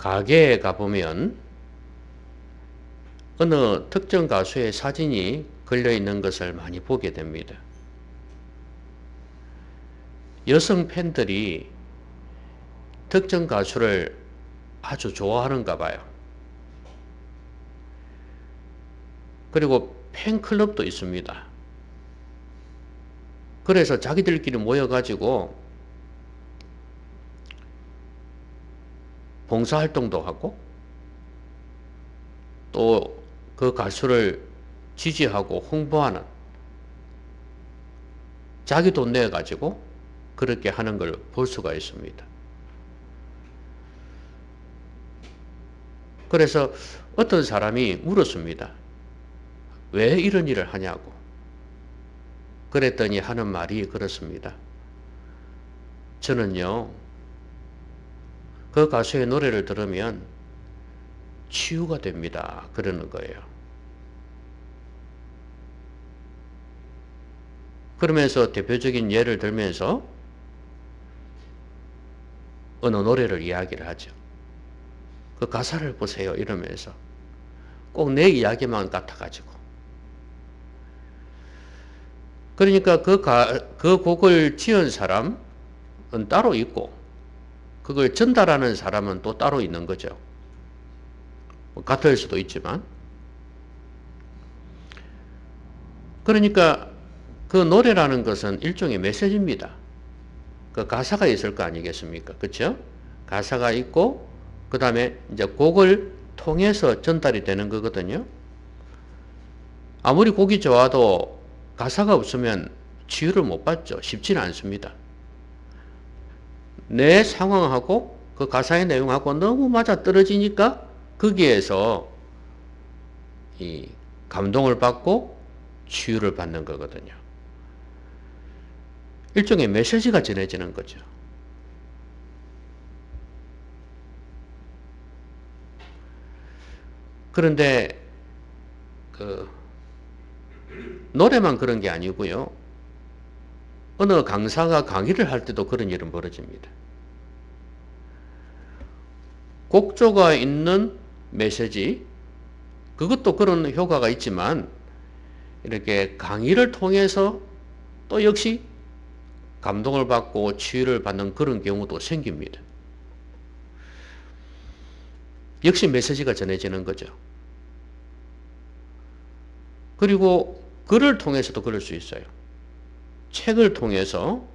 가게에 가보면 어느 특정 가수의 사진이 걸려 있는 것을 많이 보게 됩니다. 여성 팬들이 특정 가수를 아주 좋아하는가 봐요. 그리고 팬클럽도 있습니다. 그래서 자기들끼리 모여가지고 봉사활동도 하고 또 그 가수를 지지하고 홍보하는, 자기 돈 내가지고 그렇게 하는 걸 볼 수가 있습니다. 그래서 어떤 사람이 물었습니다. 왜 이런 일을 하냐고. 그랬더니 하는 말이 그렇습니다. 저는요, 그 가수의 노래를 들으면 치유가 됩니다. 그러는 거예요. 그러면서 대표적인 예를 들면서 어느 노래를 이야기를 하죠. 그 가사를 보세요. 이러면서 꼭 내 이야기만 같아가지고. 그러니까 그 곡을 지은 사람은 따로 있고 그걸 전달하는 사람은 또 따로 있는 거죠. 같을 수도 있지만. 그러니까 그 노래라는 것은 일종의 메시지입니다. 그 가사가 있을 거 아니겠습니까? 그렇죠? 가사가 있고 그 다음에 이제 곡을 통해서 전달이 되는 거거든요. 아무리 곡이 좋아도 가사가 없으면 치유를 못 받죠. 쉽지는 않습니다. 내 상황하고 그 가사의 내용하고 너무 맞아 떨어지니까 거기에서 이 감동을 받고 치유를 받는 거거든요. 일종의 메시지가 전해지는 거죠. 그런데 그 노래만 그런 게 아니고요. 어느 강사가 강의를 할 때도 그런 일은 벌어집니다. 곡조가 있는 메시지, 그것도 그런 효과가 있지만 이렇게 강의를 통해서 또 역시 감동을 받고 치유를 받는 그런 경우도 생깁니다. 역시 메시지가 전해지는 거죠. 그리고 글을 통해서도 그럴 수 있어요. 책을 통해서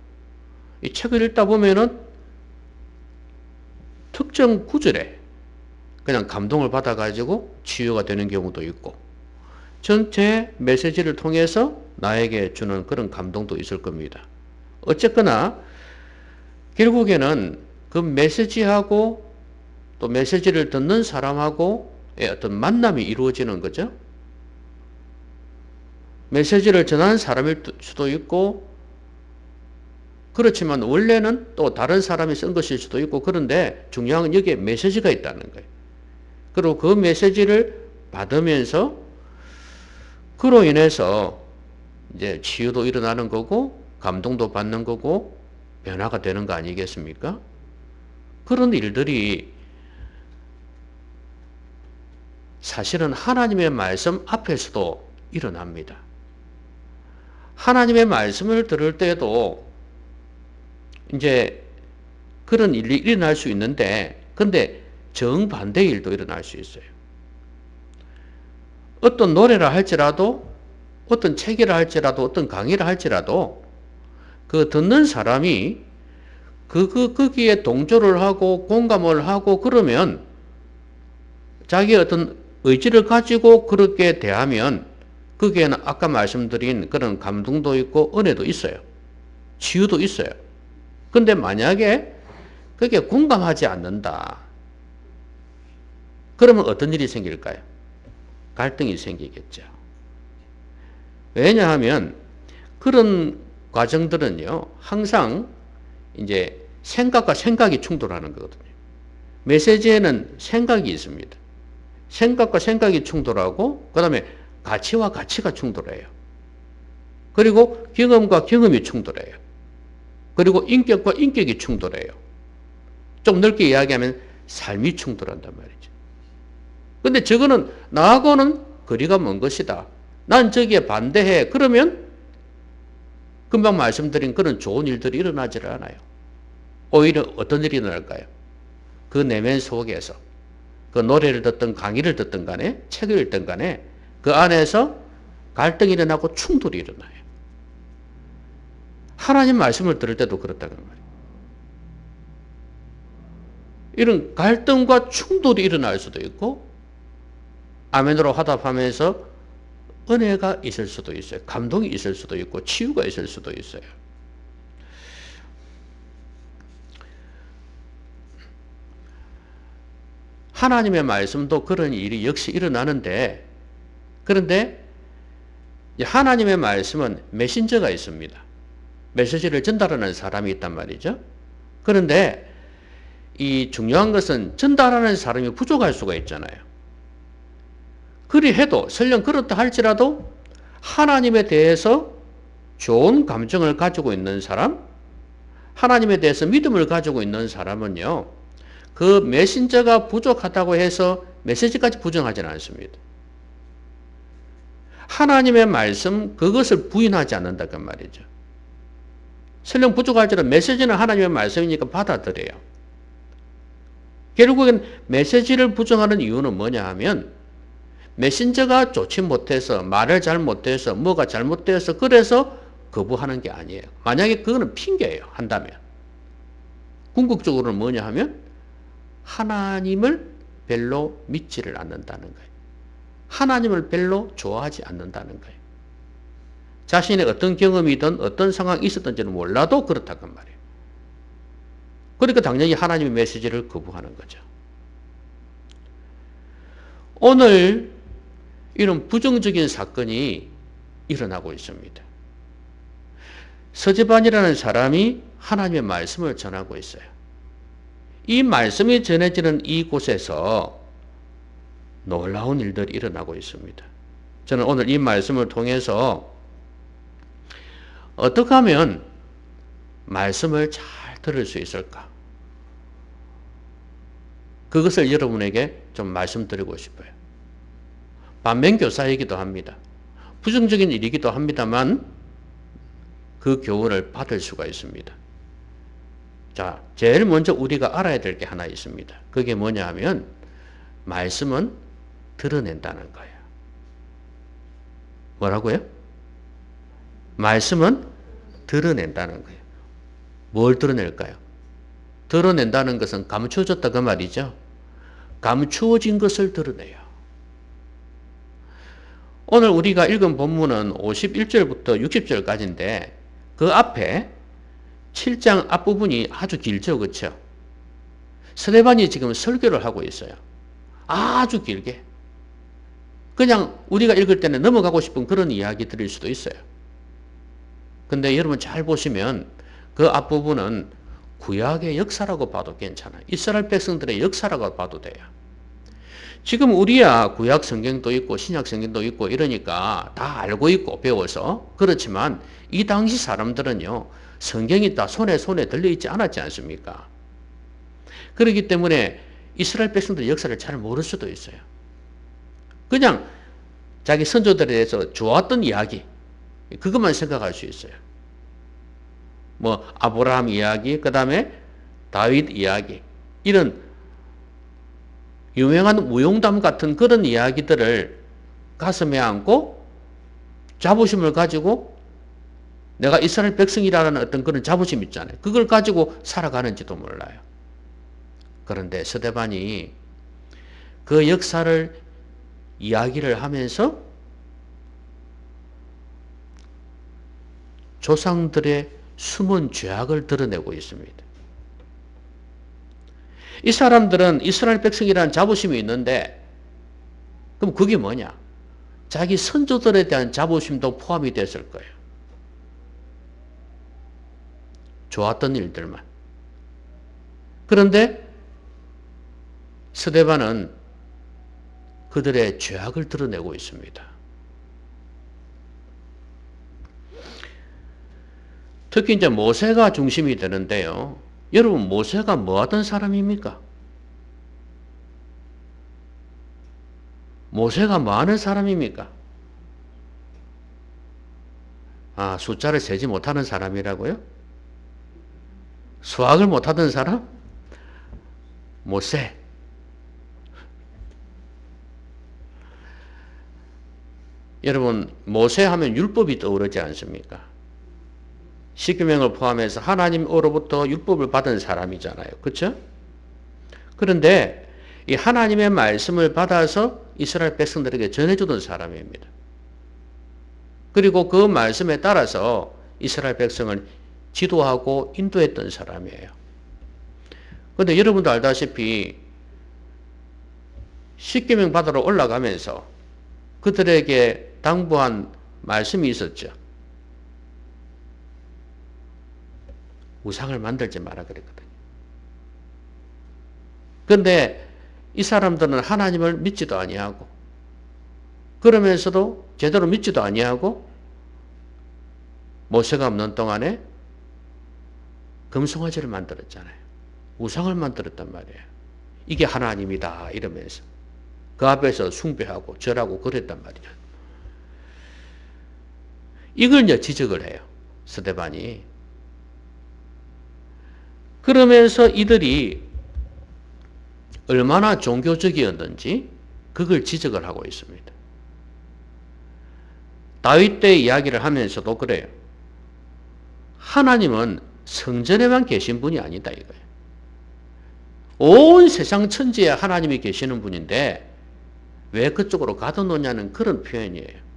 이 책을 읽다 보면은 특정 구절에 그냥 감동을 받아가지고 치유가 되는 경우도 있고 전체 메시지를 통해서 나에게 주는 그런 감동도 있을 겁니다. 어쨌거나 결국에는 그 메시지하고 또 메시지를 듣는 사람하고의 어떤 만남이 이루어지는 거죠. 메시지를 전하는 사람일 수도 있고 그렇지만 원래는 또 다른 사람이 쓴 것일 수도 있고 그런데 중요한 건 여기에 메시지가 있다는 거예요. 그리고 그 메시지를 받으면서 그로 인해서 이제 치유도 일어나는 거고 감동도 받는 거고 변화가 되는 거 아니겠습니까? 그런 일들이 사실은 하나님의 말씀 앞에서도 일어납니다. 하나님의 말씀을 들을 때도 이제 그런 일이 일어날 수 있는데 근데 정반대의 일도 일어날 수 있어요. 어떤 노래라 할지라도 어떤 책이라 할지라도 어떤 강의라 할지라도 그 듣는 사람이 거기에 동조를 하고 공감을 하고 그러면 자기의 어떤 의지를 가지고 그렇게 대하면 거기에는 아까 말씀드린 그런 감동도 있고 은혜도 있어요. 치유도 있어요. 근데 만약에 그게 공감하지 않는다. 그러면 어떤 일이 생길까요? 갈등이 생기겠죠. 왜냐하면 그런 과정들은요, 항상 이제 생각과 생각이 충돌하는 거거든요. 메시지에는 생각이 있습니다. 생각과 생각이 충돌하고, 그 다음에 가치와 가치가 충돌해요. 그리고 경험과 경험이 충돌해요. 그리고 인격과 인격이 충돌해요. 좀 넓게 이야기하면 삶이 충돌한단 말이죠. 근데 저거는 나하고는 거리가 먼 것이다. 난 저기에 반대해. 그러면 금방 말씀드린 그런 좋은 일들이 일어나질 않아요. 오히려 어떤 일이 일어날까요? 그 내면 속에서 그 노래를 듣든 강의를 듣든 간에 책을 읽든 간에 그 안에서 갈등이 일어나고 충돌이 일어나요. 하나님 말씀을 들을 때도 그렇다는 말이에요. 이런 갈등과 충돌이 일어날 수도 있고 아멘으로 화답하면서 은혜가 있을 수도 있어요. 감동이 있을 수도 있고 치유가 있을 수도 있어요. 하나님의 말씀도 그런 일이 역시 일어나는데 그런데 하나님의 말씀은 메신저가 있습니다. 메시지를 전달하는 사람이 있단 말이죠. 그런데 이 중요한 것은 전달하는 사람이 부족할 수가 있잖아요. 그리 해도 설령 그렇다 할지라도 하나님에 대해서 좋은 감정을 가지고 있는 사람, 하나님에 대해서 믿음을 가지고 있는 사람은요. 그 메신저가 부족하다고 해서 메시지까지 부정하지는 않습니다. 하나님의 말씀 그것을 부인하지 않는다 그 말이죠. 설령 부족할지라도 메시지는 하나님의 말씀이니까 받아들여요. 결국엔 메시지를 부정하는 이유는 뭐냐 하면 메신저가 좋지 못해서 말을 잘 못해서 뭐가 잘못되어서 그래서 거부하는 게 아니에요. 만약에 그거는 핑계예요. 한다면. 궁극적으로는 뭐냐 하면 하나님을 별로 믿지를 않는다는 거예요. 하나님을 별로 좋아하지 않는다는 거예요. 자신의 어떤 경험이든 어떤 상황이 있었던지는 몰라도 그렇다고 말이에요. 그러니까 당연히 하나님의 메시지를 거부하는 거죠. 오늘 이런 부정적인 사건이 일어나고 있습니다. 서재반이라는 사람이 하나님의 말씀을 전하고 있어요. 이 말씀이 전해지는 이곳에서 놀라운 일들이 일어나고 있습니다. 저는 오늘 이 말씀을 통해서 어떻게 하면 말씀을 잘 들을 수 있을까? 그것을 여러분에게 좀 말씀드리고 싶어요. 반면교사이기도 합니다. 부정적인 일이기도 합니다만 그 교훈을 받을 수가 있습니다. 자, 제일 먼저 우리가 알아야 될 게 하나 있습니다. 그게 뭐냐 하면 말씀은 드러낸다는 거예요. 뭐라고요? 말씀은 드러낸다는 거예요. 뭘 드러낼까요? 드러낸다는 것은 감추어졌다 그 말이죠. 감추어진 것을 드러내요. 오늘 우리가 읽은 본문은 51절부터 60절까지인데 그 앞에 7장 앞부분이 아주 길죠. 그렇죠? 스데반이 지금 설교를 하고 있어요. 아주 길게. 그냥 우리가 읽을 때는 넘어가고 싶은 그런 이야기들일 수도 있어요. 근데 여러분 잘 보시면 그 앞부분은 구약의 역사라고 봐도 괜찮아요. 이스라엘 백성들의 역사라고 봐도 돼요. 지금 우리야 구약 성경도 있고 신약 성경도 있고 이러니까 다 알고 있고 배워서 그렇지만 이 당시 사람들은요 성경이 다 손에 들려있지 않았지 않습니까? 그렇기 때문에 이스라엘 백성들의 역사를 잘 모를 수도 있어요. 그냥 자기 선조들에 대해서 좋았던 이야기 그것만 생각할 수 있어요. 뭐 아브라함 이야기, 그 다음에 다윗 이야기 이런 유명한 무용담 같은 그런 이야기들을 가슴에 안고 자부심을 가지고 내가 이스라엘 백성이라는 어떤 그런 자부심 있잖아요. 그걸 가지고 살아가는지도 몰라요. 그런데 스데반이 그 역사를 이야기를 하면서 조상들의 숨은 죄악을 드러내고 있습니다. 이 사람들은 이스라엘 백성이라는 자부심이 있는데 그럼 그게 뭐냐? 자기 선조들에 대한 자부심도 포함이 됐을 거예요. 좋았던 일들만. 그런데 스데반은 그들의 죄악을 드러내고 있습니다. 특히 이제 모세가 중심이 되는데요. 여러분 모세가 뭐 하던 사람입니까? 모세가 뭐 하는 사람입니까? 아, 숫자를 세지 못하는 사람이라고요? 수학을 못하던 사람? 모세. 여러분, 모세 하면 율법이 떠오르지 않습니까? 십계명을 포함해서 하나님으로부터 율법을 받은 사람이잖아요. 그렇죠? 그런데 이 하나님의 말씀을 받아서 이스라엘 백성들에게 전해주던 사람입니다. 그리고 그 말씀에 따라서 이스라엘 백성을 지도하고 인도했던 사람이에요. 그런데 여러분도 알다시피 십계명 받으러 올라가면서 그들에게 당부한 말씀이 있었죠. 우상을 만들지 마라 그랬거든요. 그런데 이 사람들은 하나님을 믿지도 아니하고 그러면서도 제대로 믿지도 아니하고 모세가 없는 동안에 금송아지를 만들었잖아요. 우상을 만들었단 말이에요. 이게 하나님이다 이러면서 그 앞에서 숭배하고 절하고 그랬단 말이죠. 이걸 이제 지적을 해요. 스데반이. 그러면서 이들이 얼마나 종교적이었는지 그걸 지적을 하고 있습니다. 다윗 때 이야기를 하면서도 그래요. 하나님은 성전에만 계신 분이 아니다 이거예요. 온 세상 천지에 하나님이 계시는 분인데 왜 그쪽으로 가둬놓냐는 그런 표현이에요.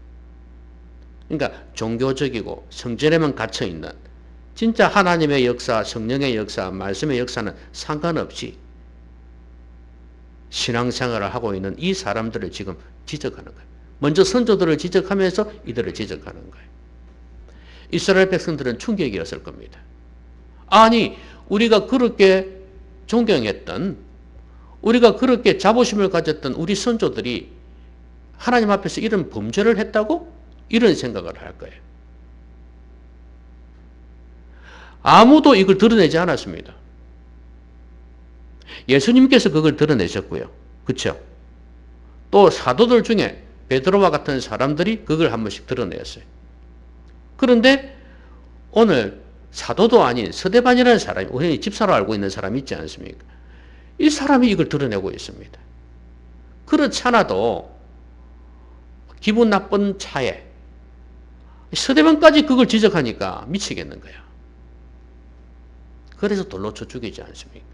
그러니까 종교적이고 성전에만 갇혀있는 진짜 하나님의 역사, 성령의 역사, 말씀의 역사는 상관없이 신앙생활을 하고 있는 이 사람들을 지금 지적하는 거예요. 먼저 선조들을 지적하면서 이들을 지적하는 거예요. 이스라엘 백성들은 충격이었을 겁니다. 아니, 우리가 그렇게 존경했던, 우리가 그렇게 자부심을 가졌던 우리 선조들이 하나님 앞에서 이런 범죄를 했다고? 이런 생각을 할 거예요. 아무도 이걸 드러내지 않았습니다. 예수님께서 그걸 드러내셨고요. 그렇죠? 또 사도들 중에 베드로와 같은 사람들이 그걸 한 번씩 드러내었어요. 그런데 오늘 사도도 아닌 스데반이라는 사람이, 우리 집사로 알고 있는 사람이 있지 않습니까? 이 사람이 이걸 드러내고 있습니다. 그렇잖아도 기분 나쁜 차에 스데반까지 그걸 지적하니까 미치겠는 거야. 그래서 돌로 쳐 죽이지 않습니까?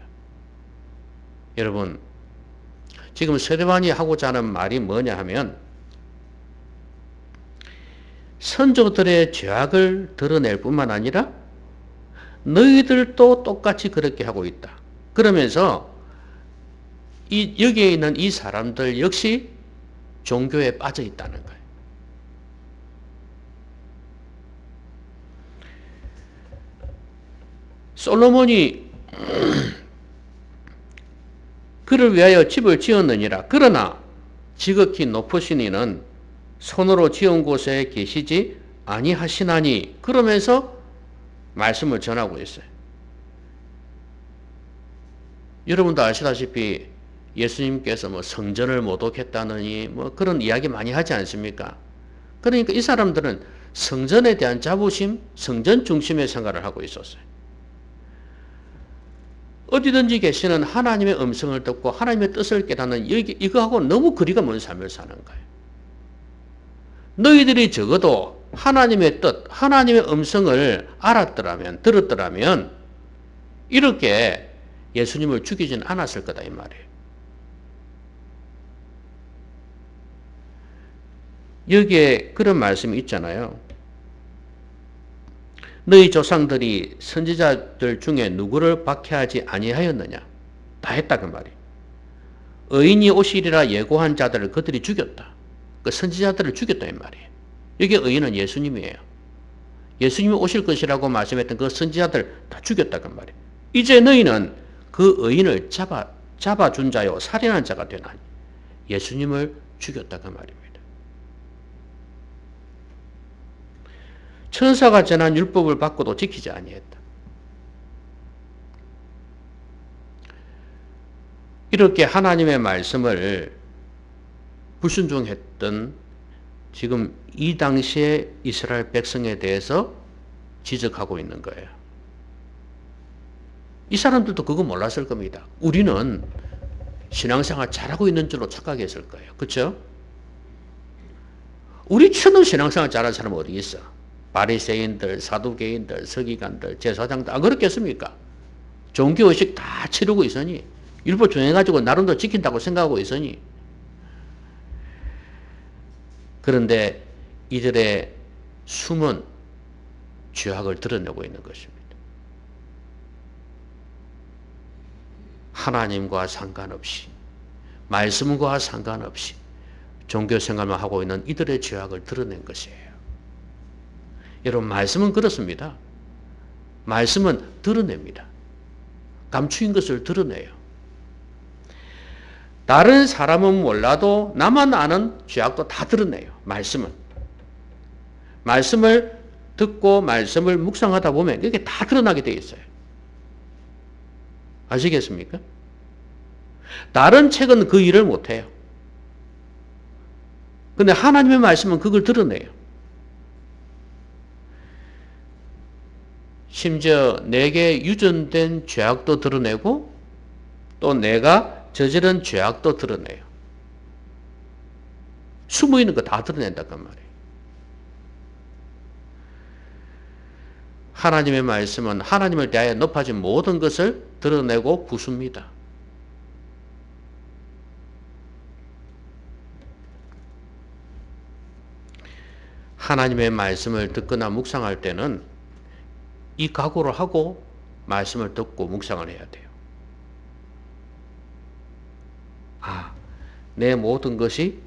여러분, 지금 스데반이 하고자 하는 말이 뭐냐 하면 선조들의 죄악을 드러낼 뿐만 아니라 너희들도 똑같이 그렇게 하고 있다. 그러면서 여기에 있는 이 사람들 역시 종교에 빠져 있다는 거예요. 솔로몬이 그를 위하여 집을 지었느니라. 그러나 지극히 높으신 이는 손으로 지은 곳에 계시지 아니하시나니. 그러면서 말씀을 전하고 있어요. 여러분도 아시다시피 예수님께서 뭐 성전을 모독했다느니 뭐 그런 이야기 많이 하지 않습니까? 그러니까 이 사람들은 성전에 대한 자부심, 성전 중심의 생활을 하고 있었어요. 어디든지 계시는 하나님의 음성을 듣고 하나님의 뜻을 깨닫는 이거하고 너무 거리가 먼 삶을 사는 거예요. 너희들이 적어도 하나님의 뜻, 하나님의 음성을 알았더라면, 들었더라면 이렇게 예수님을 죽이진 않았을 거다 이 말이에요. 여기에 그런 말씀이 있잖아요. 너희 조상들이 선지자들 중에 누구를 박해하지 아니하였느냐? 다 했다 그 말이에요. 의인이 오시리라 예고한 자들을 그들이 죽였다. 그 선지자들을 죽였다 이 말이에요. 여기 의인은 예수님이에요. 예수님이 오실 것이라고 말씀했던 그 선지자들 다 죽였다 그 말이에요. 이제 너희는 그 의인을 잡아준 자요 살인한 자가 되나니 예수님을 죽였다 그 말입니다. 천사가 전한 율법을 받고도 지키지 아니했다. 이렇게 하나님의 말씀을 불순종했던 지금 이 당시에 이스라엘 백성에 대해서 지적하고 있는 거예요. 이 사람들도 그거 몰랐을 겁니다. 우리는 신앙생활 잘하고 있는 줄로 착각했을 거예요. 그렇죠? 우리처럼 신앙생활 잘하는 사람은 어디 있어? 바리새인들, 사두개인들, 서기관들, 제사장들 안 그렇겠습니까? 종교의식 다 치르고 있으니 일부 정해가지고 나름대로 지킨다고 생각하고 있으니 그런데 이들의 숨은 죄악을 드러내고 있는 것입니다. 하나님과 상관없이 말씀과 상관없이 종교생활만 하고 있는 이들의 죄악을 드러낸 것이에요. 여러분 말씀은 그렇습니다. 말씀은 드러냅니다. 감추인 것을 드러내요. 다른 사람은 몰라도 나만 아는 죄악도 다 드러내요. 말씀은. 말씀을 듣고 말씀을 묵상하다 보면 이게 다 드러나게 되어 있어요. 아시겠습니까? 다른 책은 그 일을 못해요. 근데 하나님의 말씀은 그걸 드러내요. 심지어 내게 유전된 죄악도 드러내고 또 내가 저지른 죄악도 드러내요. 숨어있는 거 다 드러낸다는 말이에요. 하나님의 말씀은 하나님을 대하여 높아진 모든 것을 드러내고 부숩니다. 하나님의 말씀을 듣거나 묵상할 때는 이 각오를 하고 말씀을 듣고 묵상을 해야 돼요. 아, 내 모든 것이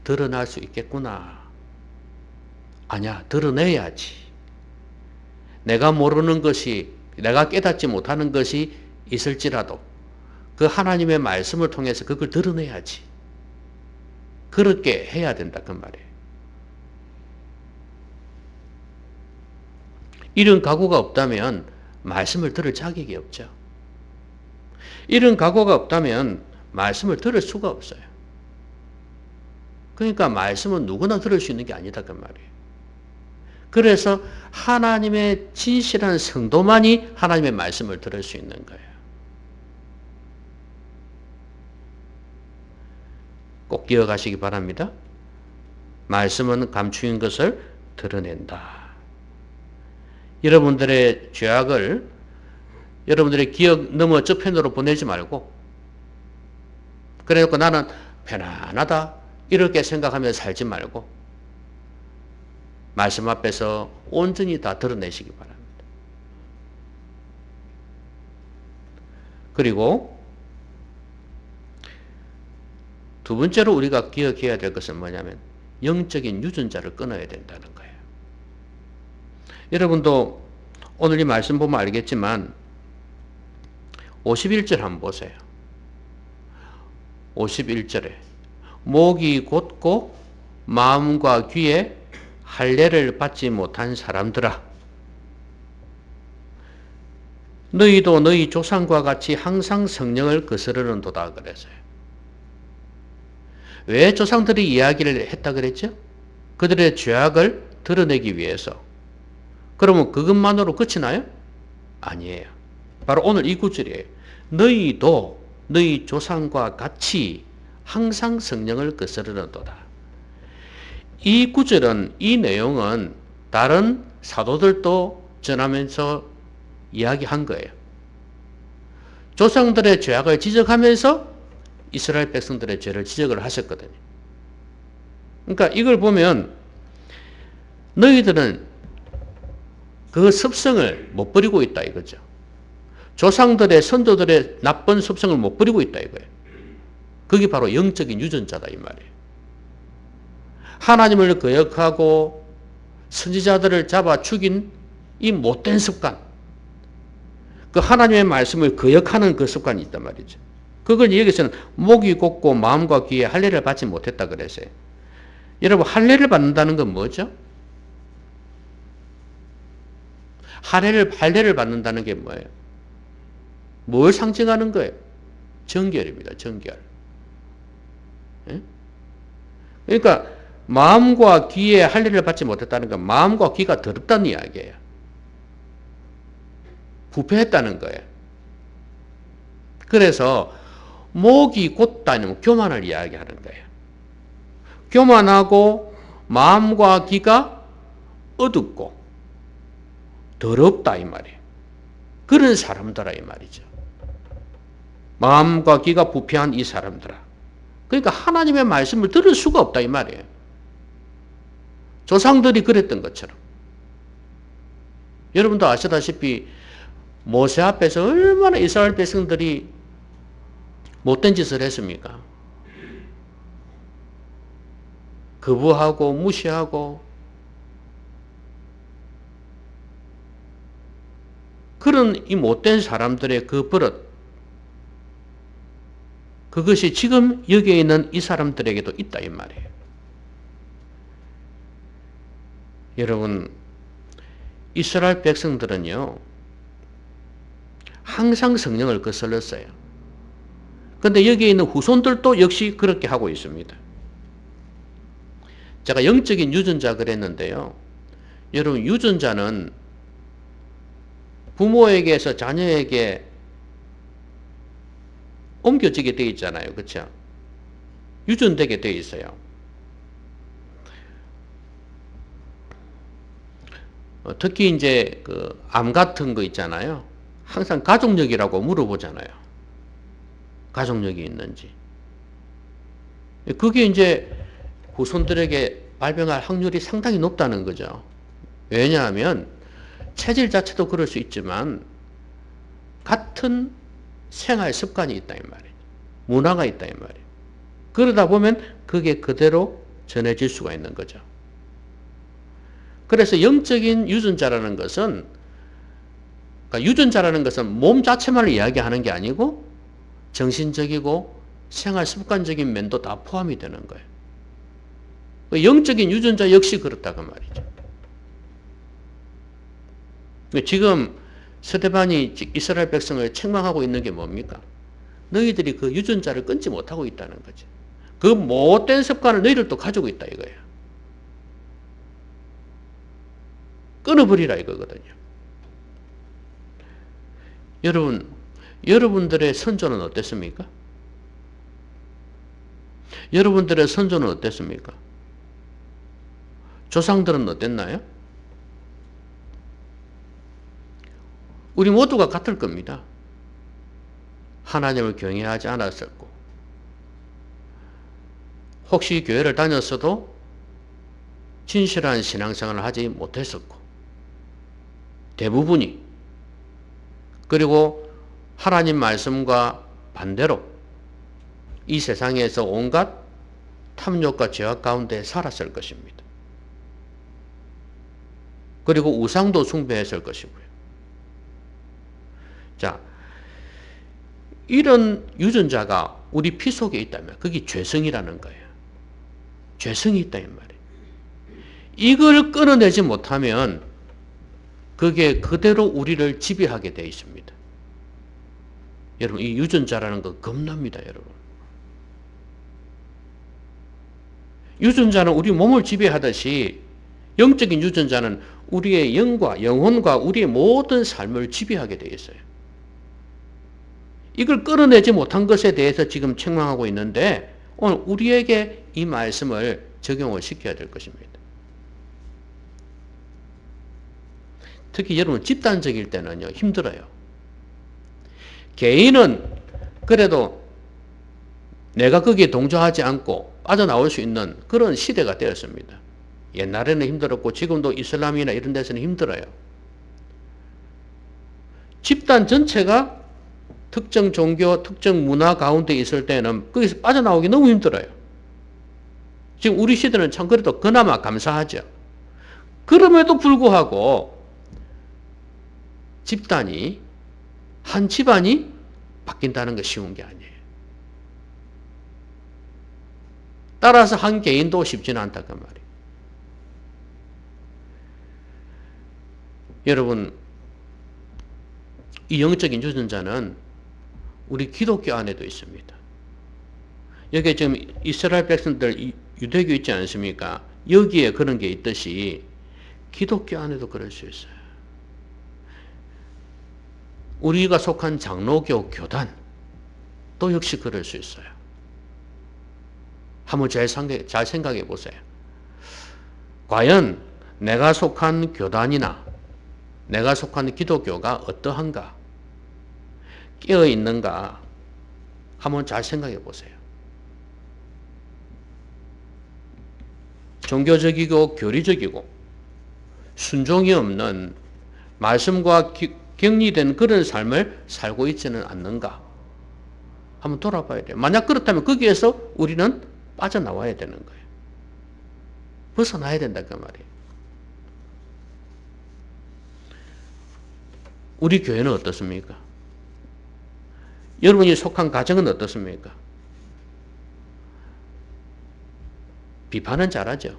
드러날 수 있겠구나. 아니야, 드러내야지. 내가 모르는 것이, 내가 깨닫지 못하는 것이 있을지라도 그 하나님의 말씀을 통해서 그걸 드러내야지. 그렇게 해야 된다 그 말이에요. 이런 각오가 없다면 말씀을 들을 자격이 없죠. 이런 각오가 없다면 말씀을 들을 수가 없어요. 그러니까 말씀은 누구나 들을 수 있는 게 아니다 그 말이에요. 그래서 하나님의 진실한 성도만이 하나님의 말씀을 들을 수 있는 거예요. 꼭 기억하시기 바랍니다. 말씀은 감추인 것을 드러낸다. 여러분들의 죄악을 여러분들의 기억 넘어 저편으로 보내지 말고 그래놓고 나는 편안하다 이렇게 생각하며 살지 말고 말씀 앞에서 온전히 다 드러내시기 바랍니다. 그리고 두 번째로 우리가 기억해야 될 것은 뭐냐면 영적인 유전자를 끊어야 된다는 거예요. 여러분도 오늘 이 말씀 보면 알겠지만 51절 한번 보세요. 51절에 목이 곧고 마음과 귀에 할례를 받지 못한 사람들아 너희도 너희 조상과 같이 항상 성령을 거스르는도다 그랬어요. 왜 조상들이 이야기를 했다 그랬죠? 그들의 죄악을 드러내기 위해서. 그러면 그것만으로 그치나요? 아니에요. 바로 오늘 이 구절이에요. 너희도 너희 조상과 같이 항상 성령을 거스르는도다. 이 구절은 이 내용은 다른 사도들도 전하면서 이야기한 거예요. 조상들의 죄악을 지적하면서 이스라엘 백성들의 죄를 지적을 하셨거든요. 그러니까 이걸 보면 너희들은 그 습성을 못 버리고 있다 이거죠. 조상들의 선조들의 나쁜 습성을 못 버리고 있다 이거예요. 그게 바로 영적인 유전자다 이 말이에요. 하나님을 거역하고 선지자들을 잡아 죽인 이 못된 습관, 그 하나님의 말씀을 거역하는 그 습관이 있단 말이죠. 그걸 여기서는 목이 곧고 마음과 귀에 할례를 받지 못했다 그랬어요. 여러분 할례를 받는다는 건 뭐죠? 할례를 받는다는 게 뭐예요? 뭘 상징하는 거예요? 정결입니다. 정결. 예? 그러니까 마음과 귀에 할례를 받지 못했다는 건 마음과 귀가 더럽다는 이야기예요. 부패했다는 거예요. 그래서 목이 곧다니면 교만을 이야기하는 거예요. 교만하고 마음과 귀가 어둡고 더럽다 이 말이에요. 그런 사람들아 이 말이죠. 마음과 귀가 부패한 이 사람들아. 그러니까 하나님의 말씀을 들을 수가 없다 이 말이에요. 조상들이 그랬던 것처럼. 여러분도 아시다시피 모세 앞에서 얼마나 이스라엘 백성들이 못된 짓을 했습니까? 거부하고 무시하고 그런 이 못된 사람들의 그 버릇, 그것이 지금 여기에 있는 이 사람들에게도 있다 이 말이에요. 여러분, 이스라엘 백성들은요 항상 성령을 거슬렀어요. 그런데 여기에 있는 후손들도 역시 그렇게 하고 있습니다. 제가 영적인 유전자 그랬는데요. 여러분, 유전자는 부모에게서 자녀에게 옮겨지게 되어 있잖아요. 그렇죠? 유전되게 되어 있어요. 특히 이제 그 암 같은 거 있잖아요. 항상 가족력이라고 물어보잖아요. 가족력이 있는지. 그게 이제 후손들에게 발병할 확률이 상당히 높다는 거죠. 왜냐하면 체질 자체도 그럴 수 있지만 같은 생활 습관이 있다 이 말이에요. 문화가 있다 이 말이에요. 그러다 보면 그게 그대로 전해질 수가 있는 거죠. 그래서 영적인 유전자라는 것은, 그러니까 유전자라는 것은 몸 자체만을 이야기하는 게 아니고 정신적이고 생활 습관적인 면도 다 포함이 되는 거예요. 영적인 유전자 역시 그렇다고 말이죠. 지금 스데반이 이스라엘 백성을 책망하고 있는 게 뭡니까? 너희들이 그 유전자를 끊지 못하고 있다는 거죠. 그 못된 습관을 너희들도 가지고 있다 이거예요. 끊어버리라 이거거든요. 여러분, 여러분들의 선조는 어땠습니까? 여러분들의 선조는 어땠습니까? 조상들은 어땠나요? 우리 모두가 같을 겁니다. 하나님을 경외하지 않았었고, 혹시 교회를 다녔어도 진실한 신앙생활을 하지 못했었고, 대부분이, 그리고 하나님 말씀과 반대로 이 세상에서 온갖 탐욕과 죄악 가운데 살았을 것입니다. 그리고 우상도 숭배했을 것이고요. 자, 이런 유전자가 우리 피 속에 있다면 그게 죄성이라는 거예요. 죄성이 있다 이 말이에요. 이걸 끊어내지 못하면 그게 그대로 우리를 지배하게 되어 있습니다. 여러분, 이 유전자라는 거 겁납니다, 여러분. 유전자는 우리 몸을 지배하듯이 영적인 유전자는 우리의 영과 영혼과 우리의 모든 삶을 지배하게 되어 있어요. 이걸 끌어내지 못한 것에 대해서 지금 책망하고 있는데 오늘 우리에게 이 말씀을 적용을 시켜야 될 것입니다. 특히 여러분 집단적일 때는요 힘들어요. 개인은 그래도 내가 거기에 동조하지 않고 빠져나올 수 있는 그런 시대가 되었습니다. 옛날에는 힘들었고 지금도 이슬람이나 이런 데서는 힘들어요. 집단 전체가 특정 종교, 특정 문화 가운데 있을 때는 거기서 빠져나오기 너무 힘들어요. 지금 우리 시대는 참 그래도 그나마 감사하죠. 그럼에도 불구하고 집단이, 한 집안이 바뀐다는 게 쉬운 게 아니에요. 따라서 한 개인도 쉽지는 않다 그 말이에요. 여러분, 이 영적인 유전자는 우리 기독교 안에도 있습니다. 여기에 지금 이스라엘 백성들 유대교 있지 않습니까? 여기에 그런 게 있듯이 기독교 안에도 그럴 수 있어요. 우리가 속한 장로교 교단 또 역시 그럴 수 있어요. 한번 잘 생각해 보세요. 과연 내가 속한 교단이나 내가 속한 기독교가 어떠한가? 깨어 있는가? 한번 잘 생각해 보세요. 종교적이고 교리적이고 순종이 없는 말씀과 격리된 그런 삶을 살고 있지는 않는가? 한번 돌아봐야 돼요. 만약 그렇다면 거기에서 우리는 빠져나와야 되는 거예요. 벗어나야 된다 그 말이에요. 우리 교회는 어떻습니까? 여러분이 속한 가정은 어떻습니까? 비판은 잘하죠.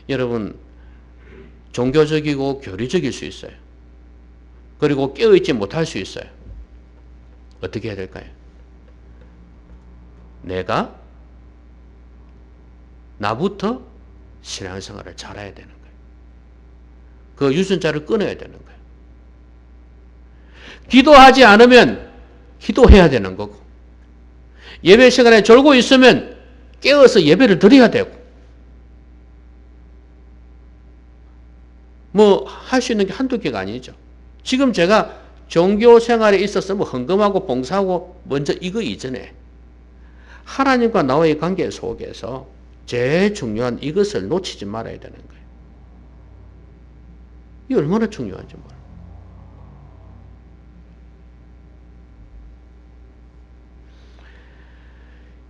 여러분 종교적이고 교리적일 수 있어요. 그리고 깨어있지 못할 수 있어요. 어떻게 해야 될까요? 내가 나부터 신앙생활을 잘해야 되는 거예요. 그 유전자를 끊어야 되는 거예요. 기도하지 않으면 기도해야 되는 거고 예배 시간에 졸고 있으면 깨어서 예배를 드려야 되고 뭐 할 수 있는 게 한두 개가 아니죠. 지금 제가 종교 생활에 있어서 뭐 헌금하고 봉사하고 먼저 이거 이전에 하나님과 나와의 관계 속에서 제일 중요한 이것을 놓치지 말아야 되는 거예요. 이게 얼마나 중요한지 몰라요.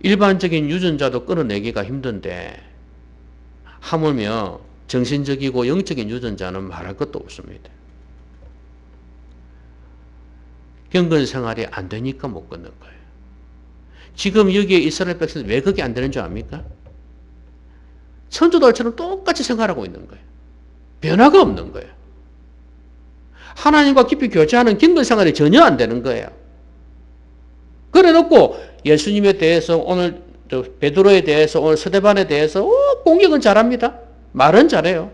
일반적인 유전자도 끊어내기가 힘든데 하물며 정신적이고 영적인 유전자는 말할 것도 없습니다. 경건 생활이 안 되니까 못 끊는 거예요. 지금 여기에 이스라엘 백성들 왜 그게 안 되는 줄 압니까? 선조들처럼 똑같이 생활하고 있는 거예요. 변화가 없는 거예요. 하나님과 깊이 교제하는 경건 생활이 전혀 안 되는 거예요. 그래 놓고 예수님에 대해서 오늘 베드로에 대해서 오늘 스데반에 대해서 공격은 잘합니다. 말은 잘해요.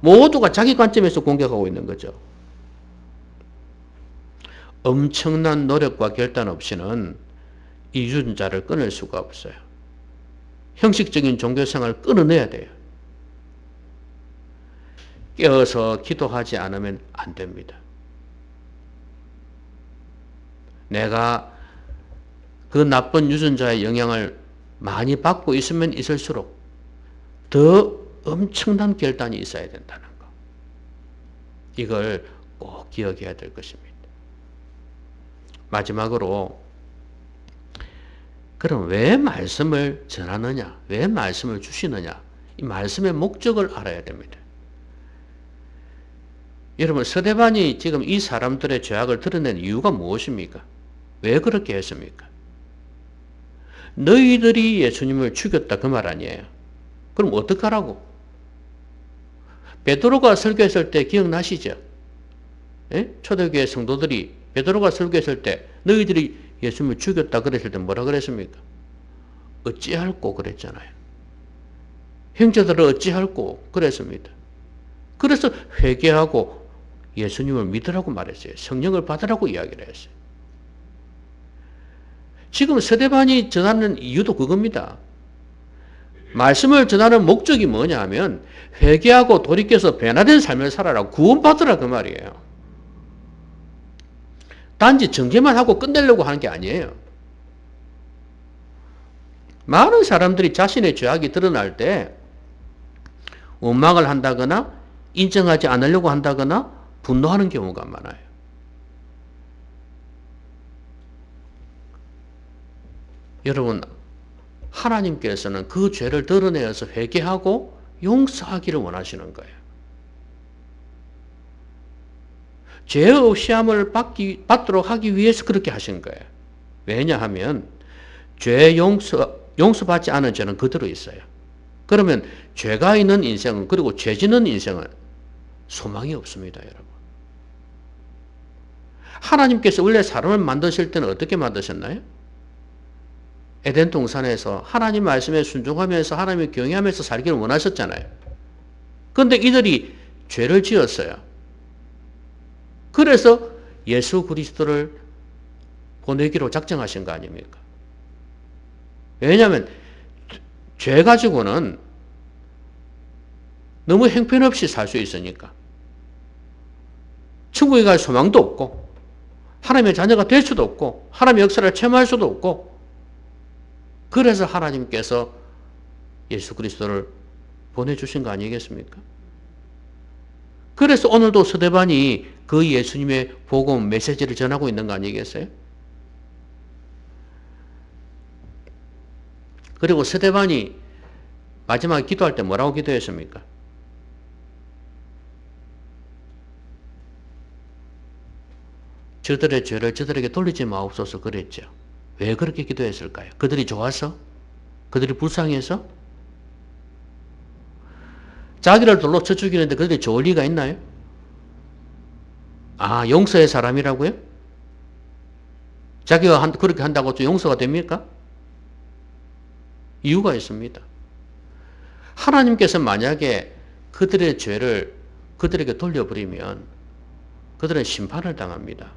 모두가 자기 관점에서 공격하고 있는 거죠. 엄청난 노력과 결단 없이는 이 유전자를 끊을 수가 없어요. 형식적인 종교생활을 끊어내야 돼요. 깨어서 기도하지 않으면 안 됩니다. 내가 그 나쁜 유전자의 영향을 많이 받고 있으면 있을수록 더 엄청난 결단이 있어야 된다는 거. 이걸 꼭 기억해야 될 것입니다. 마지막으로 그럼 왜 말씀을 전하느냐? 왜 말씀을 주시느냐? 이 말씀의 목적을 알아야 됩니다. 여러분 스데반이 지금 이 사람들의 죄악을 드러낸 이유가 무엇입니까? 왜 그렇게 했습니까? 너희들이 예수님을 죽였다 그 말 아니에요. 그럼 어떡하라고? 베드로가 설교했을 때 기억나시죠? 예? 초대교회 성도들이 베드로가 설교했을 때 너희들이 예수님을 죽였다 그랬을 때 뭐라 그랬습니까? 어찌할꼬 그랬잖아요. 형제들을 어찌할꼬 그랬습니다. 그래서 회개하고 예수님을 믿으라고 말했어요. 성령을 받으라고 이야기를 했어요. 지금 스데반이 전하는 이유도 그겁니다. 말씀을 전하는 목적이 뭐냐 하면 회개하고 돌이켜서 변화된 삶을 살아라. 구원받으라 그 말이에요. 단지 정죄만 하고 끝내려고 하는 게 아니에요. 많은 사람들이 자신의 죄악이 드러날 때 원망을 한다거나 인정하지 않으려고 한다거나 분노하는 경우가 많아요. 여러분 하나님께서는 그 죄를 드러내어서 회개하고 용서하기를 원하시는 거예요. 죄의 시험을 받도록 하기 위해서 그렇게 하신 거예요. 왜냐하면 죄 용서받지 않은 죄는 그대로 있어요. 그러면 죄가 있는 인생은 그리고 죄 짓는 인생은 소망이 없습니다. 여러분. 하나님께서 원래 사람을 만드실 때는 어떻게 만드셨나요? 에덴 동산에서 하나님 말씀에 순종하면서 하나님을 경외하면서 살기를 원하셨잖아요. 그런데 이들이 죄를 지었어요. 그래서 예수 그리스도를 보내기로 작정하신 거 아닙니까? 왜냐하면 죄 가지고는 너무 형편없이 살 수 있으니까. 천국에 갈 소망도 없고 하나님의 자녀가 될 수도 없고 하나님의 역사를 체험할 수도 없고, 그래서 하나님께서 예수 그리스도를 보내주신 거 아니겠습니까? 그래서 오늘도 스데반이 그 예수님의 복음 메시지를 전하고 있는 거 아니겠어요? 그리고 스데반이 마지막에 기도할 때 뭐라고 기도했습니까? 저들의 죄를 저들에게 돌리지 마옵소서 그랬죠. 왜 그렇게 기도했을까요? 그들이 좋아서? 그들이 불쌍해서? 자기를 돌로 쳐 죽이는데 그들이 좋을 리가 있나요? 아, 용서의 사람이라고요? 자기가 그렇게 한다고 또 용서가 됩니까? 이유가 있습니다. 하나님께서 만약에 그들의 죄를 그들에게 돌려버리면 그들은 심판을 당합니다.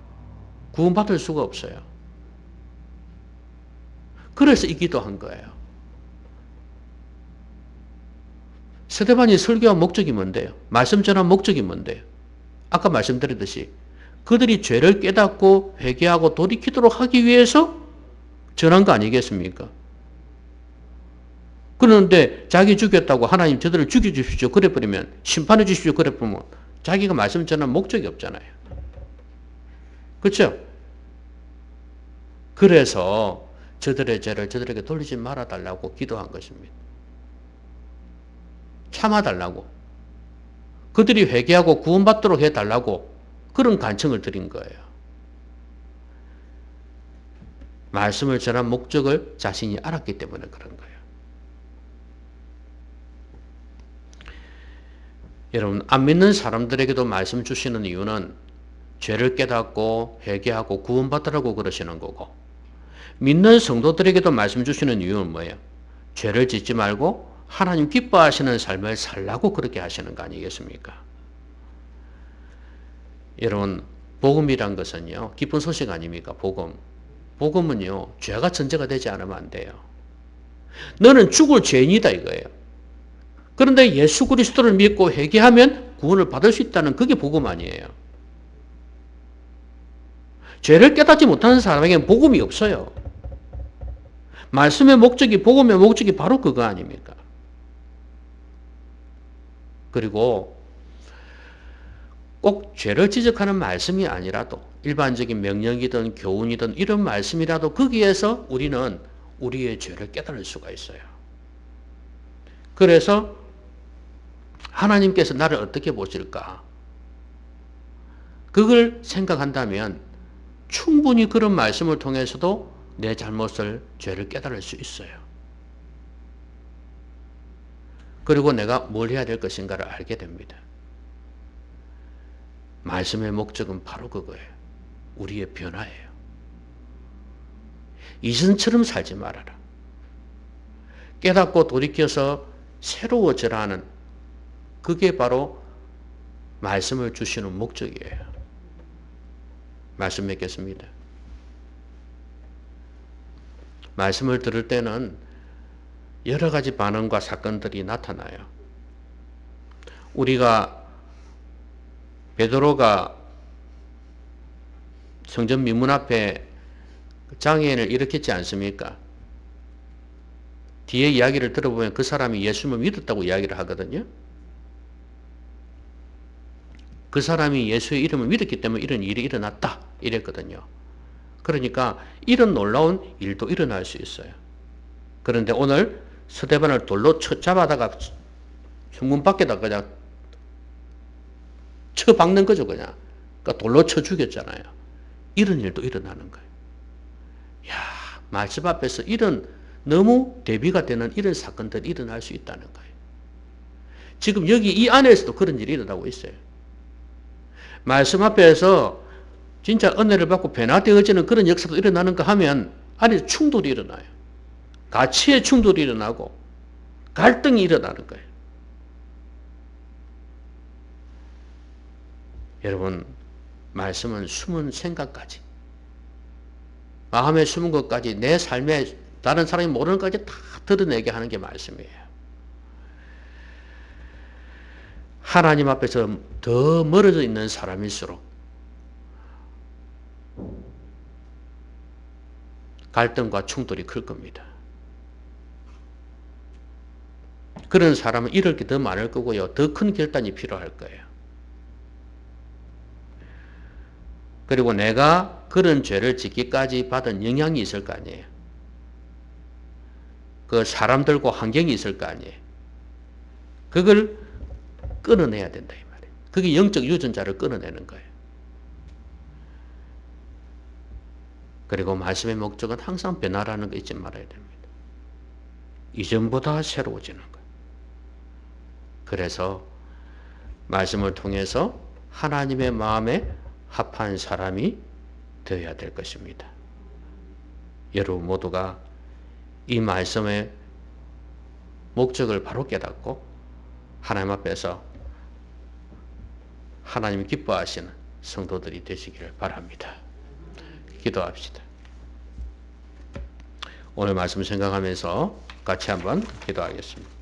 구원받을 수가 없어요. 그래서 이 기도한 거예요. 스데반이 설교한 목적이 뭔데요? 말씀 전한 목적이 뭔데요? 아까 말씀드렸듯이 그들이 죄를 깨닫고 회개하고 돌이키도록 하기 위해서 전한 거 아니겠습니까? 그런데 자기 죽였다고 하나님 저들을 죽여주십시오 그래버리면, 심판해 주십시오 그래버리면 자기가 말씀 전한 목적이 없잖아요. 그렇죠? 그래서 저들의 죄를 저들에게 돌리지 말아달라고 기도한 것입니다. 참아달라고. 그들이 회개하고 구원받도록 해달라고 그런 간청을 드린 거예요. 말씀을 전한 목적을 자신이 알았기 때문에 그런 거예요. 여러분, 안 믿는 사람들에게도 말씀 주시는 이유는 죄를 깨닫고 회개하고 구원받으라고 그러시는 거고, 믿는 성도들에게도 말씀 주시는 이유는 뭐예요? 죄를 짓지 말고 하나님 기뻐하시는 삶을 살라고 그렇게 하시는 거 아니겠습니까? 여러분, 복음이란 것은요, 기쁜 소식 아닙니까? 복음. 복음은요, 죄가 전제가 되지 않으면 안 돼요. 너는 죽을 죄인이다 이거예요. 그런데 예수 그리스도를 믿고 회개하면 구원을 받을 수 있다는 그게 복음 아니에요. 죄를 깨닫지 못하는 사람에게는 복음이 없어요. 말씀의 목적이, 복음의 목적이 바로 그거 아닙니까? 그리고 꼭 죄를 지적하는 말씀이 아니라도 일반적인 명령이든 교훈이든 이런 말씀이라도 거기에서 우리는 우리의 죄를 깨달을 수가 있어요. 그래서 하나님께서 나를 어떻게 보실까? 그걸 생각한다면 충분히 그런 말씀을 통해서도 내 잘못을, 죄를 깨달을 수 있어요. 그리고 내가 뭘 해야 될 것인가를 알게 됩니다. 말씀의 목적은 바로 그거예요. 우리의 변화예요. 이전처럼 살지 말아라. 깨닫고 돌이켜서 새로워져라 하는, 그게 바로 말씀을 주시는 목적이에요. 말씀 맺겠습니다. 말씀을 들을 때는 여러 가지 반응과 사건들이 나타나요. 우리가 베드로가 성전 미문 앞에 장애인을 일으켰지 않습니까? 뒤에 이야기를 들어보면 그 사람이 예수님을 믿었다고 이야기를 하거든요. 그 사람이 예수의 이름을 믿었기 때문에 이런 일이 일어났다 이랬거든요. 그러니까 이런 놀라운 일도 일어날 수 있어요. 그런데 오늘 스데반을 돌로 잡아다가 성문 밖에다 그냥 쳐박는 거죠, 그냥. 그러니까 돌로 쳐 죽였잖아요. 이런 일도 일어나는 거예요. 야, 말씀 앞에서 이런 너무 대비가 되는 이런 사건들이 일어날 수 있다는 거예요. 지금 여기 이 안에서도 그런 일이 일어나고 있어요. 말씀 앞에서 진짜 은혜를 받고 변화되어지는 그런 역사도 일어나는가 하면 안에서 충돌이 일어나요. 가치의 충돌이 일어나고 갈등이 일어나는 거예요. 여러분, 말씀은 숨은 생각까지, 마음에 숨은 것까지, 내 삶에 다른 사람이 모르는 것까지 다 드러내게 하는 게 말씀이에요. 하나님 앞에서 더 멀어져 있는 사람일수록 갈등과 충돌이 클 겁니다. 그런 사람은 잃을 게 더 많을 거고요. 더 큰 결단이 필요할 거예요. 그리고 내가 그런 죄를 짓기까지 받은 영향이 있을 거 아니에요. 그 사람들과 환경이 있을 거 아니에요. 그걸 끊어내야 된다 이 말이에요. 그게 영적 유전자를 끊어내는 거예요. 그리고 말씀의 목적은 항상 변화라는 거 잊지 말아야 됩니다. 이전보다 새로워지는 거예요. 그래서 말씀을 통해서 하나님의 마음에 합한 사람이 되어야 될 것입니다. 여러분 모두가 이 말씀의 목적을 바로 깨닫고 하나님 앞에서 하나님이 기뻐하시는 성도들이 되시기를 바랍니다. 기도합시다. 오늘 말씀 생각하면서 같이 한번 기도하겠습니다.